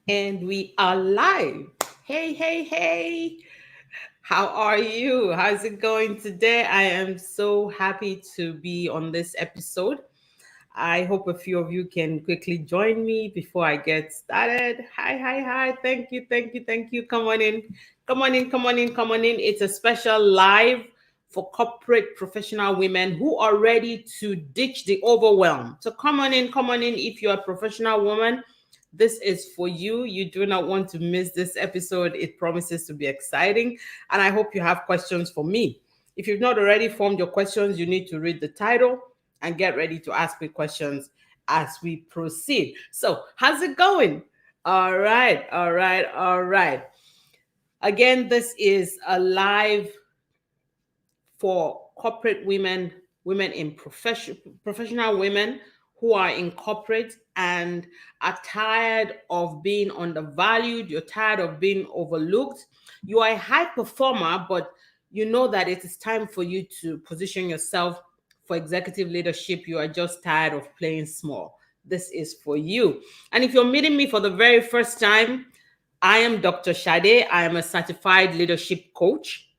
And we are live. Hey, hey, hey. How are you? How's it going today? I am so happy to be on this episode. I hope a few of you can quickly join me before I get started. Hi, hi, hi. Thank you, thank you, thank you. Come on in. Come on in, come on in, come on in. It's a special live for corporate professional women who are ready to ditch the overwhelm. So come on in, come on in. If you're a professional woman, this is for you. You do not want to miss this episode. It promises to be exciting. And I hope you have questions for me. If you've not already formed your questions, you need to read the title and get ready to ask me questions as we proceed. So, how's it going? All right, all right, all right. Again, this is a live for corporate women, women in professional women who are in corporate and are tired of being undervalued, you're tired of being overlooked. You are a high performer, but you know that it is time for you to position yourself for executive leadership. You are just tired of playing small. This is for you. And if you're meeting me for the very first time, I am Dr. Shade. I am a certified leadership coach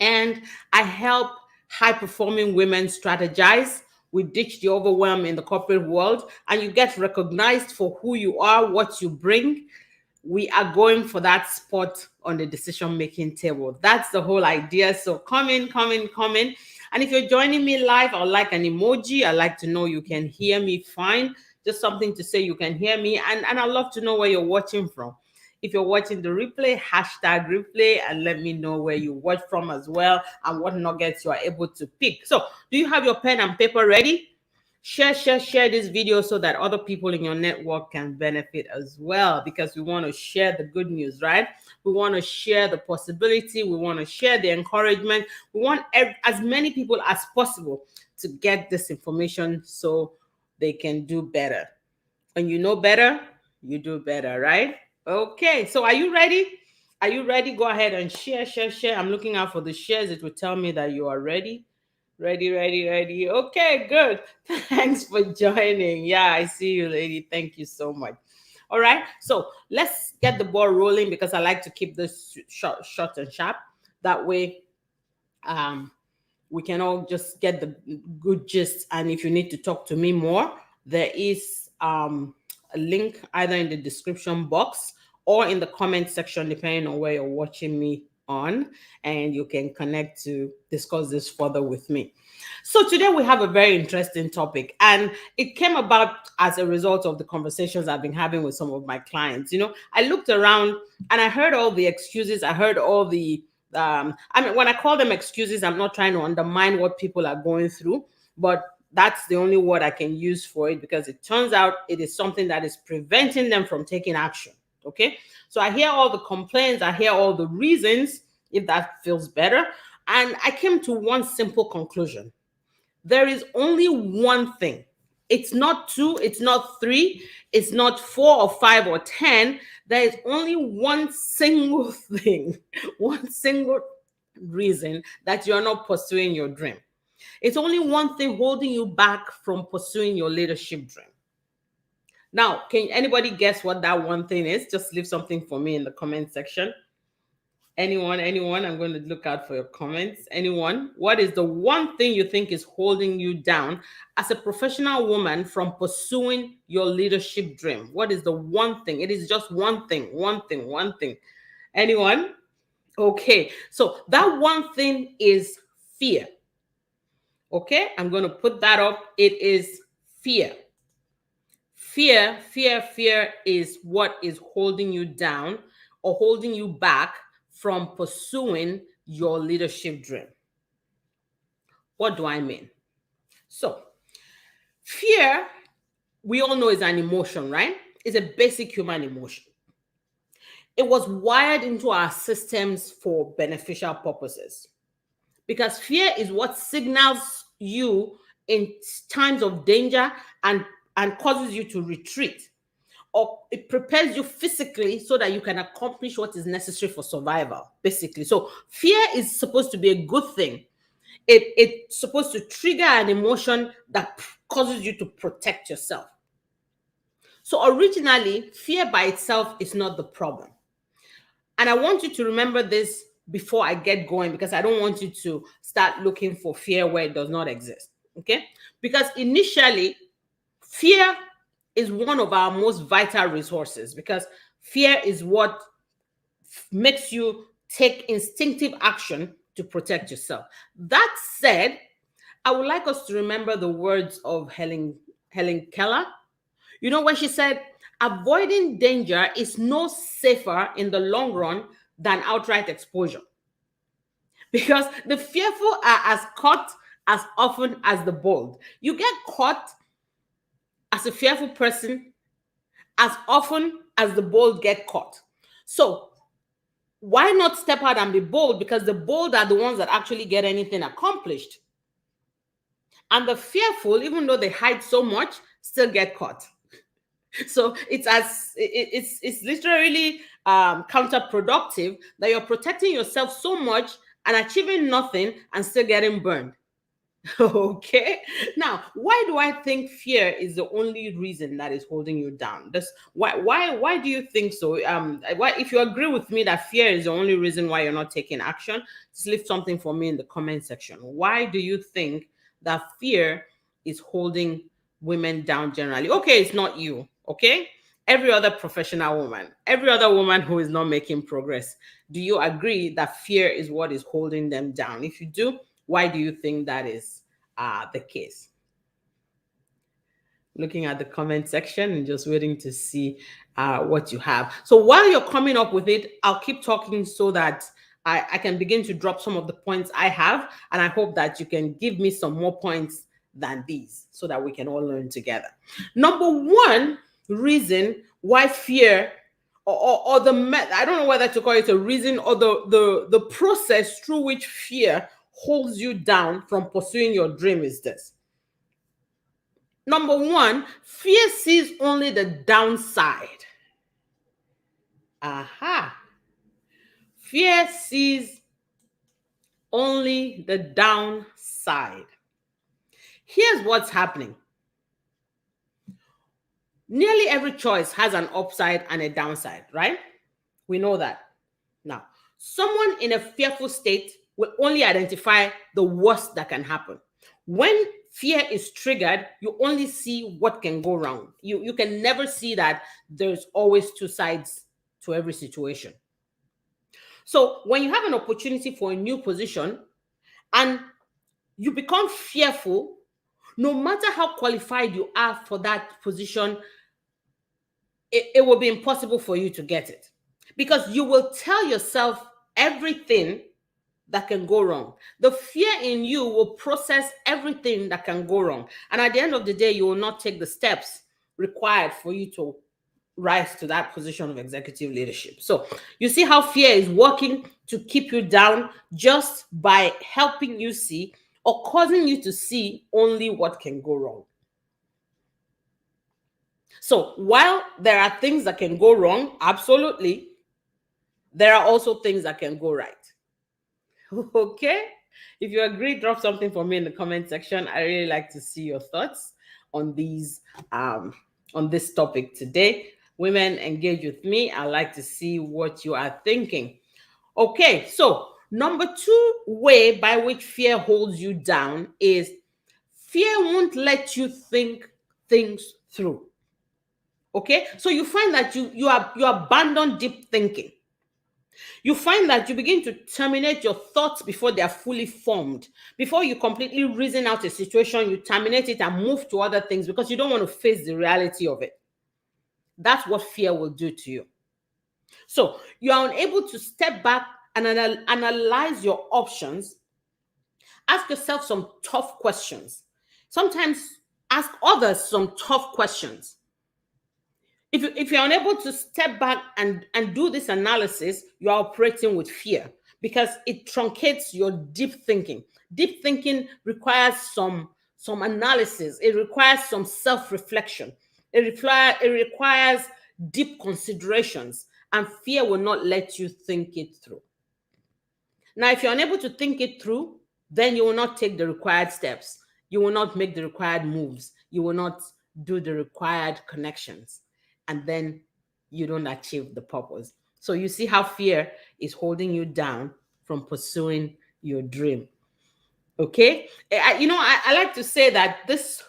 and I help high performing women strategize. We ditch the overwhelm in the corporate world, and you get recognized for who you are, what you bring. We are going for that spot on the decision making table. That's the whole idea. So come in, come in, come in. And if you're joining me live, I'd like an emoji. I'd like to know you can hear me fine. Just something to say you can hear me. And I'd love to know where you're watching from. If you're watching the replay, hashtag replay and let me know where you watch from as well and what nuggets you are able to pick. So, do you have your pen and paper ready? Share this video so that other people in your network can benefit as well, because we want to share the good news, right? We want to share the possibility. We want to share the encouragement. We want as many people as possible to get this information so they can do better. When you know better, you do better, right? Okay, so are you ready? Are you ready? Go ahead and share. I'm looking out for the shares. It will tell me that you are ready. Ready. Okay, good. Thanks for joining. Yeah, I see you, lady. Thank you so much. All right, so let's get the ball rolling because I like to keep this short and sharp. That way, um, we can all just get the good gist. And if you need to talk to me more, there is a link either in the description box or in the comment section, depending on where you're watching me on, and you can connect to discuss this further with me. So today we have a very interesting topic, and it came about as a result of the conversations I've been having with some of my clients. I looked around and I heard all the excuses. I heard all the I mean, when I call them excuses, I'm not trying to undermine what people are going through, but that's the only word I can use for it, because it turns out it is something that is preventing them from taking action. Okay. So I hear all the complaints, I hear all the reasons, if that feels better. And I came to one simple conclusion. There is only one thing. It's not two, it's not three, it's not four or five or 10. There is only one single thing, one single reason that you're not pursuing your dream. It's only one thing holding you back from pursuing your leadership dream. Now, can anybody guess what that one thing is? Just leave something for me in the comment section. Anyone, I'm going to look out for your comments. Anyone, what is the one thing you think is holding you down as a professional woman from pursuing your leadership dream? What is the one thing? It is just one thing. Anyone? Okay, so that one thing is fear. Okay, I'm going to put that up. It is fear. Fear is what is holding you down or holding you back from pursuing your leadership dream. What do I mean? So, fear, we all know, is an emotion, right? It's a basic human emotion. It was wired into our systems for beneficial purposes, because fear is what signals you in times of danger and causes you to retreat, or it prepares you physically so that you can accomplish what is necessary for survival, basically. So fear is supposed to be a good thing. It's supposed to trigger an emotion that causes you to protect yourself. So originally, fear by itself is not the problem. And I want you to remember this before I get going, because I don't want you to start looking for fear where it does not exist. Okay? Because initially, fear is one of our most vital resources, because fear is what makes you take instinctive action to protect yourself. That said, I would like us to remember the words of Helen Keller. You know, when she said, avoiding danger is no safer in the long run than outright exposure. Because the fearful are as caught as often as the bold. You get caught as a fearful person as often as the bold get caught. So why not step out and be bold? Because the bold are the ones that actually get anything accomplished. And the fearful, even though they hide so much, still get caught. So it's literally counterproductive that you're protecting yourself so much and achieving nothing and still getting burned. Okay. Now, why do I think fear is the only reason that is holding you down? This why do you think so? Why, if you agree with me that fear is the only reason why you're not taking action, just leave something for me in the comment section. Why do you think that fear is holding women down generally? Okay, it's not you. Okay. Every other professional woman, every other woman who is not making progress, do you agree that fear is what is holding them down? If you do, why do you think that is the case? Looking at the comment section and just waiting to see what you have. So while you're coming up with it, I'll keep talking so that I can begin to drop some of the points I have. And I hope that you can give me some more points than these so that we can all learn together. Number one reason why fear or I don't know whether to call it a reason or the process through which fear holds you down from pursuing your dream is this. Number one, fear sees only the downside. Aha. Fear sees only the downside. Here's what's happening. Nearly every choice has an upside and a downside, right? We know that. Now, someone in a fearful state will only identify the worst that can happen. When fear is triggered, you only see what can go wrong. You can never see that there's always two sides to every situation. So when you have an opportunity for a new position and you become fearful, no matter how qualified you are for that position, it will be impossible for you to get it, because you will tell yourself everything that can go wrong. The fear in you will process everything that can go wrong. And at the end of the day, you will not take the steps required for you to rise to that position of executive leadership. So you see how fear is working to keep you down just by helping you see or causing you to see only what can go wrong. So while there are things that can go wrong, absolutely, there are also things that can go right. Okay? If you agree, drop something for me in the comment section. I really like to see your thoughts on these on this topic today. Women, engage with me. I like to see what you are thinking. Okay, so number two way by which fear holds you down is fear won't let you think things through. Okay, so you find that you abandon deep thinking. You find that you begin to terminate your thoughts before they are fully formed. Before you completely reason out a situation, you terminate it and move to other things because you don't want to face the reality of it. That's what fear will do to you. So you are unable to step back and analyze your options. Ask yourself some tough questions. Sometimes ask others some tough questions. If you're unable to step back and do this analysis, you're operating with fear because it truncates your deep thinking. Deep thinking requires some analysis. It requires some self-reflection. It requires deep considerations, and fear will not let you think it through. Now, if you're unable to think it through, then you will not take the required steps. You will not make the required moves. You will not do the required connections. and then you don't achieve the purpose. So you see how fear is holding you down from pursuing your dream. Okay, I like to say that this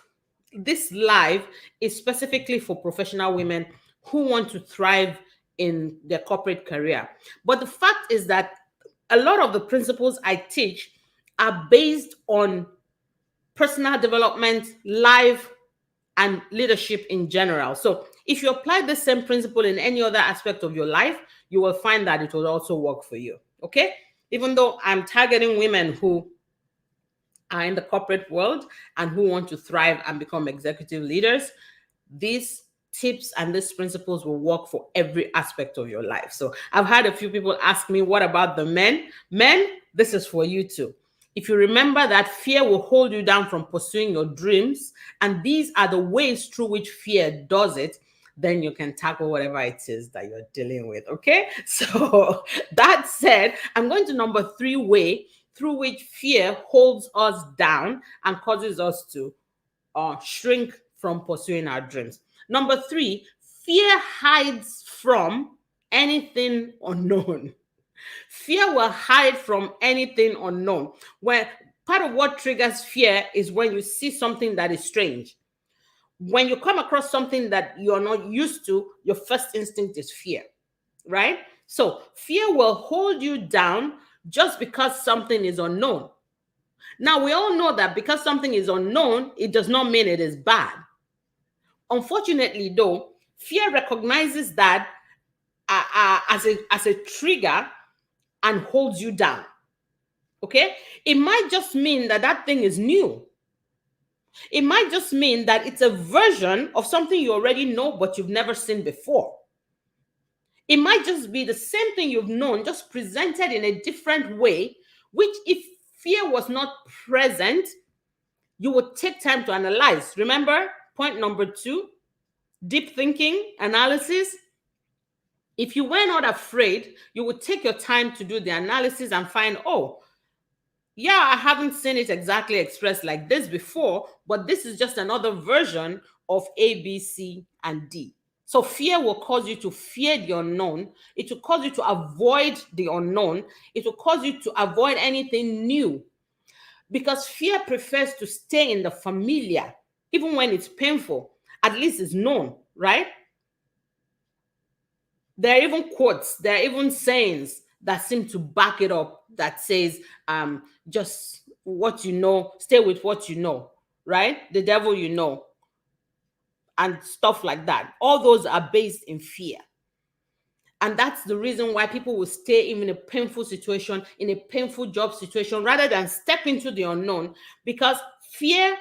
live is specifically for professional women who want to thrive in their corporate career. But the fact is that a lot of the principles I teach are based on personal development, life, and leadership in general. So if you apply the same principle in any other aspect of your life, you will find that it will also work for you. Okay? Even though I'm targeting women who are in the corporate world and who want to thrive and become executive leaders, these tips and these principles will work for every aspect of your life. So I've had a few people ask me, what about the men? Men, this is for you too. If you remember that fear will hold you down from pursuing your dreams, and these are the ways through which fear does it, then you can tackle whatever it is that you're dealing with. Okay. So that said, I'm going to number 3 way through which fear holds us down and causes us to shrink from pursuing our dreams. Number 3, fear hides from anything unknown. Fear will hide from anything unknown. When part of what triggers fear is when you see something that is strange. When you come across something that you're not used to, your first instinct is fear, right? So fear will hold you down just because something is unknown. Now, we all know that because something is unknown, it does not mean it is bad. Unfortunately, though, fear recognizes that as a trigger and holds you down. Okay? It might just mean that that thing is new. It might just mean that it's a version of something you already know, but you've never seen before. It might just be the same thing you've known, just presented in a different way, which if fear was not present, you would take time to analyze. Remember, point number 2, deep thinking, analysis. If you were not afraid, you would take your time to do the analysis and find, oh, yeah, I haven't seen it exactly expressed like this before, but this is just another version of A, B, C, and D. So fear will cause you to fear the unknown. It will cause you to avoid the unknown. It will cause you to avoid anything new, because fear prefers to stay in the familiar, even when it's painful. At least it's known, right? There are even quotes, there are even sayings that seem to back it up that says, just what you know, stay with what you know, right? The devil you know, and stuff like that. All those are based in fear. And that's the reason why people will stay in a painful situation, in a painful job situation, rather than step into the unknown, because fear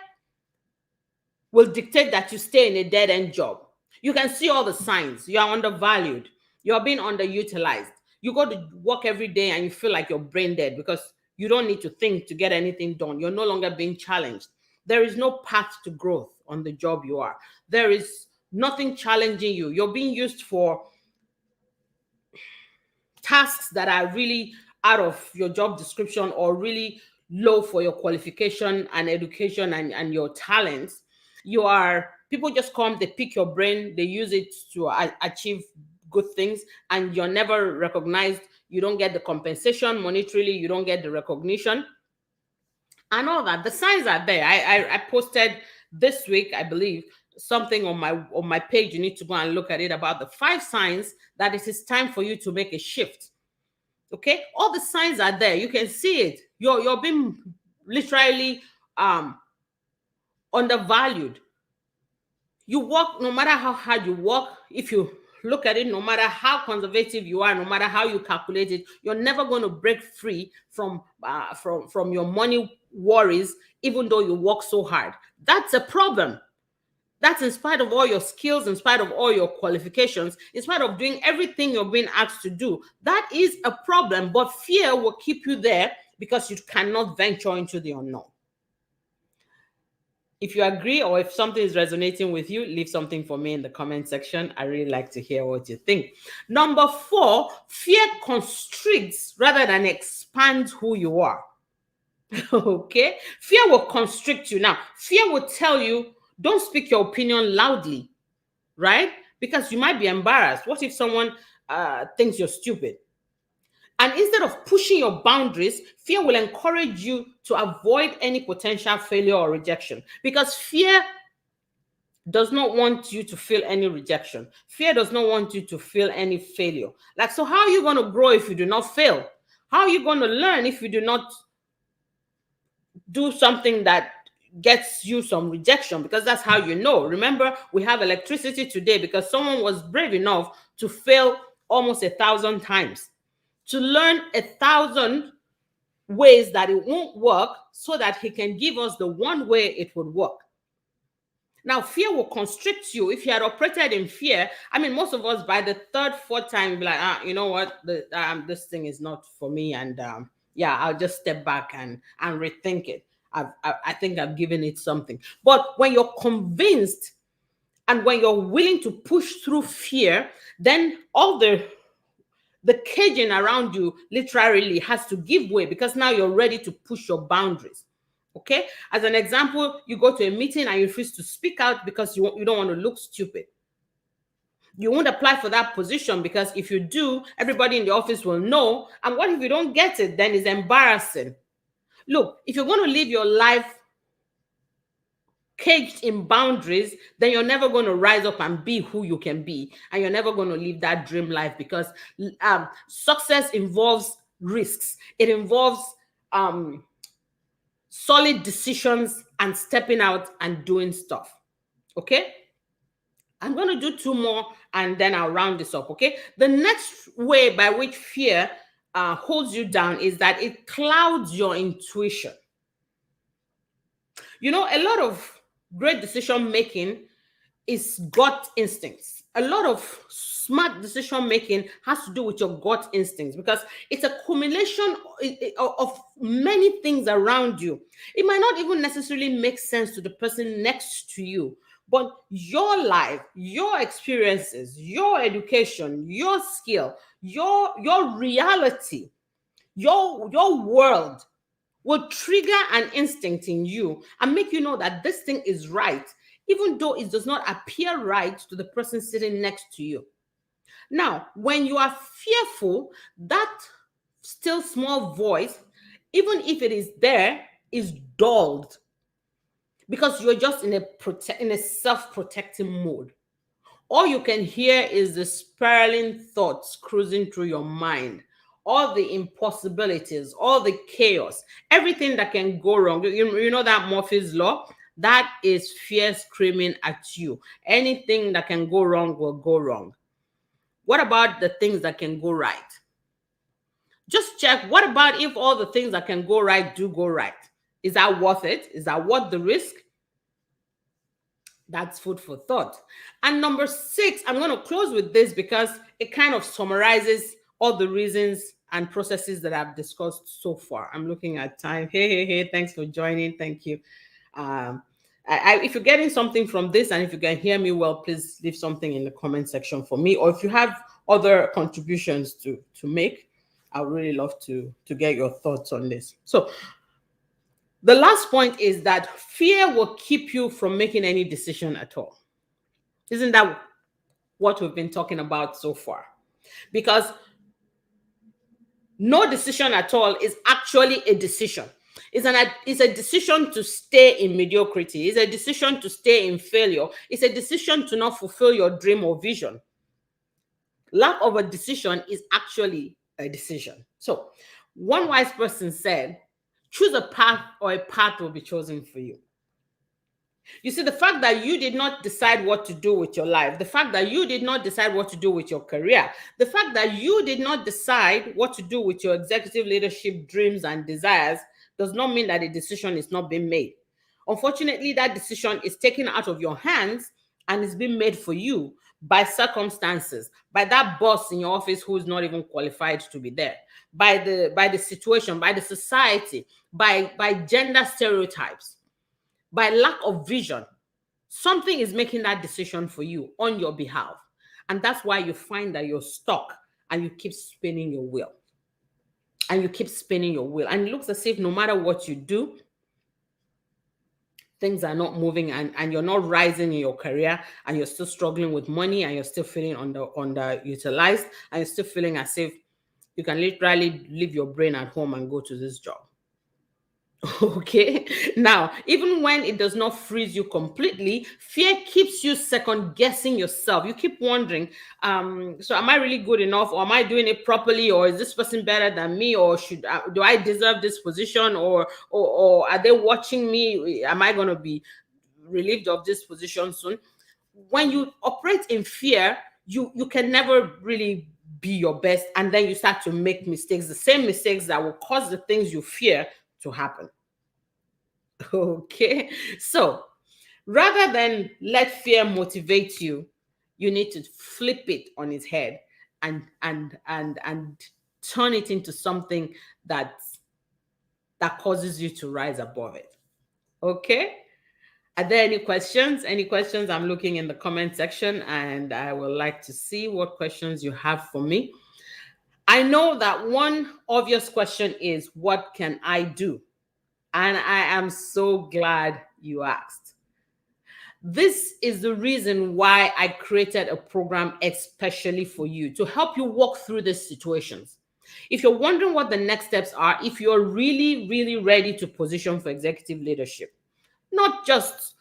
will dictate that you stay in a dead-end job. You can see all the signs. You are undervalued. You are being underutilized. You go to work every day and you feel like you're brain dead because you don't need to think to get anything done. You're no longer being challenged. There is no path to growth on the job you are. There is nothing challenging you. You're being used for tasks that are really out of your job description or really low for your qualification and education and your talents. People just come, they pick your brain, they use it to achieve good things, and you're never recognized. You don't get the compensation monetarily, you don't get the recognition and all that. The signs are there. I posted this week, I believe, something on my page. You need to go and look at it, about the 5 signs that it is time for you to make a shift. Okay, all the signs are there. You can see it. You're being literally undervalued. You work, no matter how hard you work, if you look at it, no matter how conservative you are, no matter how you calculate it, you're never going to break free from your money worries, even though you work so hard. That's a problem. That's in spite of all your skills, in spite of all your qualifications, in spite of doing everything you're being asked to do. That is a problem, but fear will keep you there because you cannot venture into the unknown. If you agree, or if something is resonating with you, leave something for me in the comment section. I really like to hear what you think. Number 4, fear constricts rather than expands who you are. Okay? Fear will constrict you. Now, fear will tell you, don't speak your opinion loudly, right? because you might be embarrassed. What if someone thinks you're stupid? And instead of pushing your boundaries, fear will encourage you to avoid any potential failure or rejection, because fear does not want you to feel any rejection. Fear does not want you to feel any failure. Like, so how are you going to grow if you do not fail? How are you going to learn if you do not do something that gets you some rejection? Because that's how you know. Remember, we have electricity today because someone was brave enough to fail almost 1,000 times, to learn 1,000 ways that it won't work so that he can give us the one way it would work. Now, fear will constrict you. If you had operated in fear, I mean, most of us by the third, fourth time, you'll be like, you know what, this thing is not for me, and yeah, I'll just step back and rethink it. I think I've given it something. But when you're convinced and when you're willing to push through fear, then all the caging around you literally has to give way, because now you're ready to push your boundaries. Okay, as an example, you go to a meeting and you refuse to speak out because you don't want to look stupid. You won't apply for that position because if you do, everybody in the office will know. And what if you don't get it? Then it's embarrassing. Look, if you're going to live your life caged in boundaries, then you're never going to rise up and be who you can be. And you're never going to live that dream life, because success involves risks. It involves solid decisions and stepping out and doing stuff. Okay? I'm going to do two more and then I'll round this up. Okay? The next way by which fear holds you down is that it clouds your intuition. You know, a lot of great decision making is gut instincts. A lot of smart decision making has to do with your gut instincts, because it's a accumulation of many things around you. It might not even necessarily make sense to the person next to you, but your life, your experiences, your education, your skill, your reality, your world will trigger an instinct in you and make you know that this thing is right, even though it does not appear right to the person sitting next to you. Now, when you are fearful, that still small voice, even if it is there, is dulled, because you're just in a self-protecting mode. All you can hear is the spiraling thoughts cruising through your mind, all the impossibilities, all the chaos, everything that can go wrong. You know that Murphy's Law? That is fear screaming at you. Anything that can go wrong will go wrong. What about the things that can go right? Just check. What about if all the things that can go right do go right? Is that worth it? Is that worth the risk? That's food for thought. And number 6, I'm going to close with this because it kind of summarizes all the reasons and processes that I've discussed so far. I'm looking at time. Hey, thanks for joining. Thank you. If you're getting something from this and if you can hear me well, please leave something in the comment section for me. Or if you have other contributions to make, I would really love to get your thoughts on this. So the last point is that fear will keep you from making any decision at all. Isn't that what we've been talking about so far? Because no decision at all is actually a decision. It's a decision to stay in mediocrity. It's a decision to stay in failure. It's a decision to not fulfill your dream or vision. Lack of a decision is actually a decision. So, one wise person said, choose a path or a path will be chosen for you. You see, the fact that you did not decide what to do with your life, the fact that you did not decide what to do with your career, the fact that you did not decide what to do with your executive leadership dreams and desires does not mean that a decision is not being made. Unfortunately, that decision is taken out of your hands and is being made for you by circumstances, by that boss in your office who is not even qualified to be there, by the situation, by the society, by gender stereotypes, by lack of vision. Something is making that decision for you on your behalf. And that's why you find that you're stuck and you keep spinning your wheel. And you keep spinning your wheel. And it looks as if no matter what you do, things are not moving, and you're not rising in your career, and you're still struggling with money, and you're still feeling underutilized, and you're still feeling as if you can literally leave your brain at home and go to this job. Okay. Now, even when it does not freeze you completely, fear keeps you second guessing yourself. You keep wondering, so am I really good enough, or am I doing it properly, or is this person better than me, or do I deserve this position, or are they watching me? Am I going to be relieved of this position soon? When you operate in fear, you can never really be your best, and then you start to make mistakes, the same mistakes that will cause the things you fear to happen. Okay. So rather than let fear motivate you, you need to flip it on its head, and turn it into something that causes you to rise above it. Okay. Are there any questions? Any questions? I'm looking in the comment section, and I would like to see what questions you have for me. I know that one obvious question is, what can I do? And I am so glad you asked. This is the reason why I created a program especially for you, to help you walk through these situations. If you're wondering what the next steps are, if you're really, really ready to position for executive leadership, not just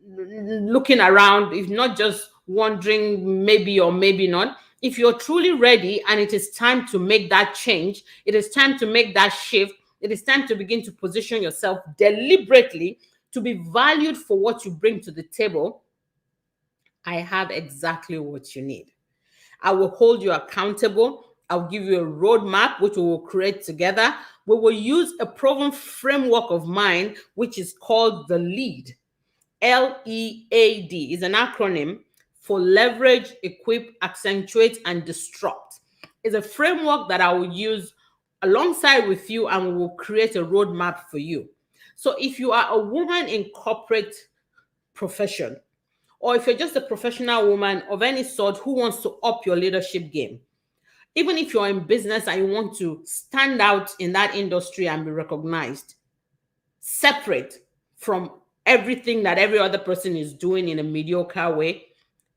looking around, if not just wondering maybe or maybe not, if you're truly ready and it is time to make that change, it is time to make that shift, it is time to begin to position yourself deliberately to be valued for what you bring to the table, I have exactly what you need. I will hold you accountable. I'll give you a roadmap, which we will create together. We will use a proven framework of mine, which is called the LEAD. LEAD is an acronym for leverage, equip, accentuate, and disrupt. It's a framework that I will use alongside with you, and we will create a roadmap for you. So if you are a woman in corporate profession, or if you're just a professional woman of any sort who wants to up your leadership game, even if you're in business and you want to stand out in that industry and be recognized, separate from everything that every other person is doing in a mediocre way,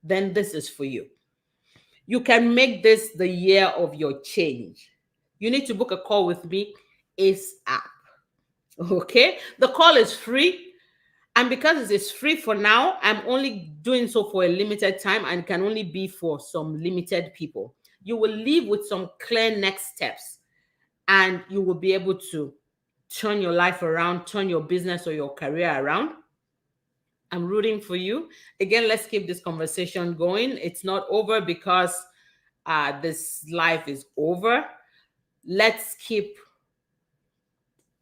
then this is for you. You can make this the year of your change. You need to book a call with me ASAP. Okay? The call is free. And because it is free for now, I'm only doing so for a limited time and can only be for some limited people. You will leave with some clear next steps, and you will be able to turn your life around, turn your business or your career around. I'm rooting for you. Again, let's keep this conversation going. It's not over because this life is over. Let's keep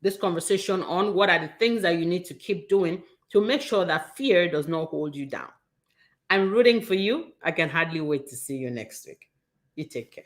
this conversation on. What are the things that you need to keep doing to make sure that fear does not hold you down? I'm rooting for you. I can hardly wait to see you next week. You take care.